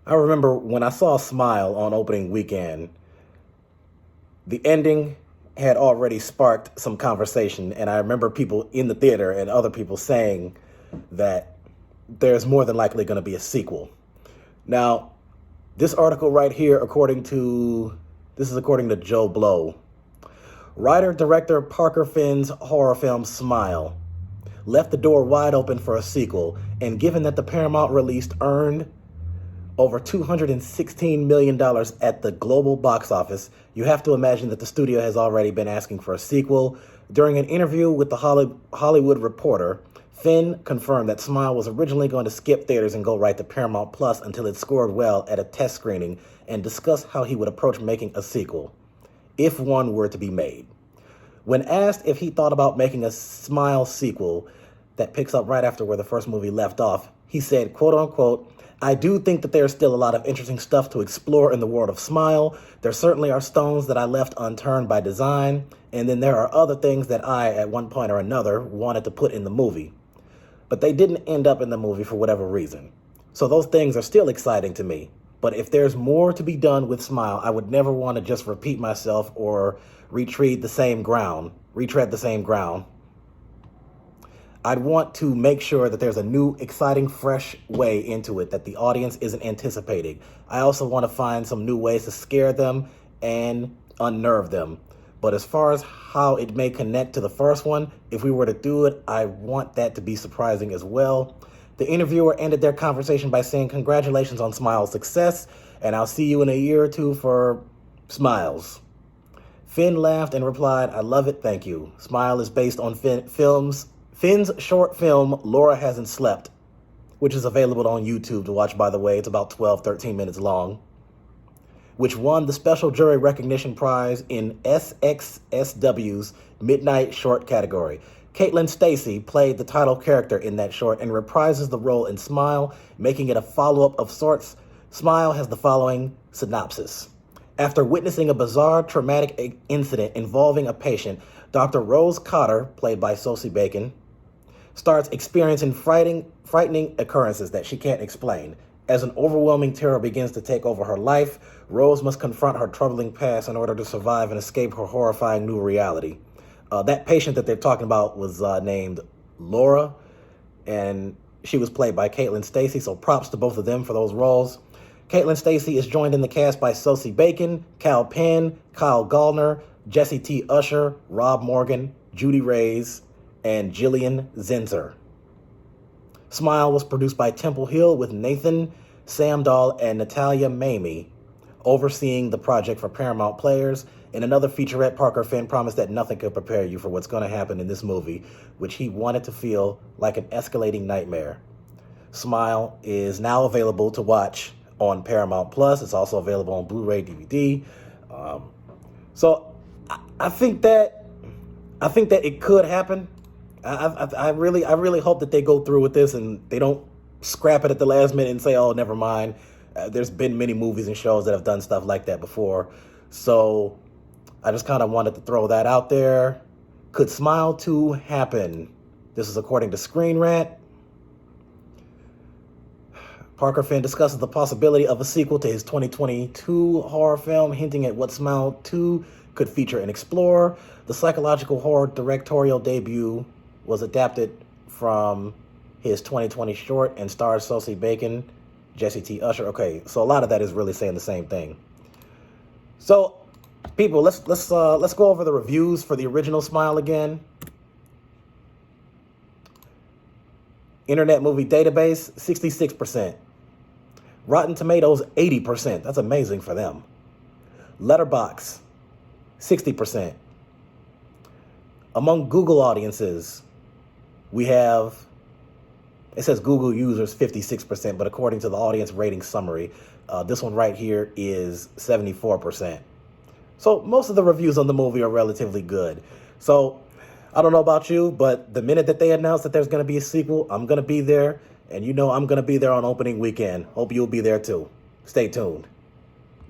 I remember when I saw Smile on opening weekend, the ending had already sparked some conversation, and I remember people in the theater and other people saying that there's more than likely going to be a sequel. Now, this article right here, this is according to Joe Blow. Writer director Parker Finn's horror film Smile left the door wide open for a sequel, and given that the Paramount release earned over $216 million at the global box office, you have to imagine that the studio has already been asking for a sequel. During an interview with the Hollywood Reporter, Finn confirmed that Smile was originally going to skip theaters and go right to Paramount Plus until it scored well at a test screening, and discussed how he would approach making a sequel, if one were to be made. When asked if he thought about making a Smile sequel that picks up right after where the first movie left off, he said, quote unquote, "I do think that there's still a lot of interesting stuff to explore in the world of Smile. There certainly are stones that I left unturned by design, and then there are other things that I, at one point or another, wanted to put in the movie. But they didn't end up in the movie for whatever reason. So those things are still exciting to me. But if there's more to be done with Smile, I would never want to just repeat myself or retread the same ground. I'd want to make sure that there's a new, exciting, fresh way into it that the audience isn't anticipating. I also want to find some new ways to scare them and unnerve them. But as far as how it may connect to the first one, if we were to do it, I want that to be surprising as well." The interviewer ended their conversation by saying, "Congratulations on Smile's success, and I'll see you in a year or two for Smiles." Finn laughed and replied, "I love it, thank you." Smile is based on Finn's short film, Laura Hasn't Slept, which is available on YouTube to watch, by the way. It's about 12, 13 minutes long, which won the Special Jury Recognition Prize in SXSW's Midnight Short category. Caitlin Stasey played the title character in that short and reprises the role in Smile, making it a follow-up of sorts. Smile has the following synopsis. After witnessing a bizarre, traumatic incident involving a patient, Dr. Rose Cotter, played by Sosie Bacon, starts experiencing frightening occurrences that she can't explain. As an overwhelming terror begins to take over her life, Rose must confront her troubling past in order to survive and escape her horrifying new reality. That patient that they're talking about was named Laura, and she was played by Caitlin Stasey, so props to both of them for those roles. Caitlin Stasey is joined in the cast by Sosie Bacon, Cal Penn, Kyle Gallner, Jesse T. Usher, Rob Morgan, Judy Reyes, and Jillian Zinser. Smile was produced by Temple Hill with Nathan Samdahl and Natalia Mamie overseeing the project for Paramount Players. In another featurette, Parker Finn promised that nothing could prepare you for what's going to happen in this movie, which he wanted to feel like an escalating nightmare. Smile is now available to watch on Paramount Plus. It's also available on Blu-ray DVD. So I think that it could happen. I really hope that they go through with this and they don't scrap it at the last minute and say, "Oh, never mind." There's been many movies and shows that have done stuff like that before. So I just kind of wanted to throw that out there. Could Smile 2 happen? This is according to Screen Rant. Parker Finn discusses the possibility of a sequel to his 2022 horror film, hinting at what Smile 2 could feature and explore. The psychological horror directorial debut was adapted from his 2020 short and stars Sosie Bacon, Jesse T. Usher. Okay, so a lot of that is really saying the same thing. So, people, let's go over the reviews for the original Smile again. Internet Movie Database, 66%. Rotten Tomatoes, 80%. That's amazing for them. Letterboxd, 60%. Among Google audiences, we have, it says Google users 56%, but according to the audience rating summary, this one right here is 74%. So most of the reviews on the movie are relatively good. So I don't know about you, but the minute that they announce that there's going to be a sequel, I'm going to be there. And you know I'm going to be there on opening weekend. Hope you'll be there too. Stay tuned.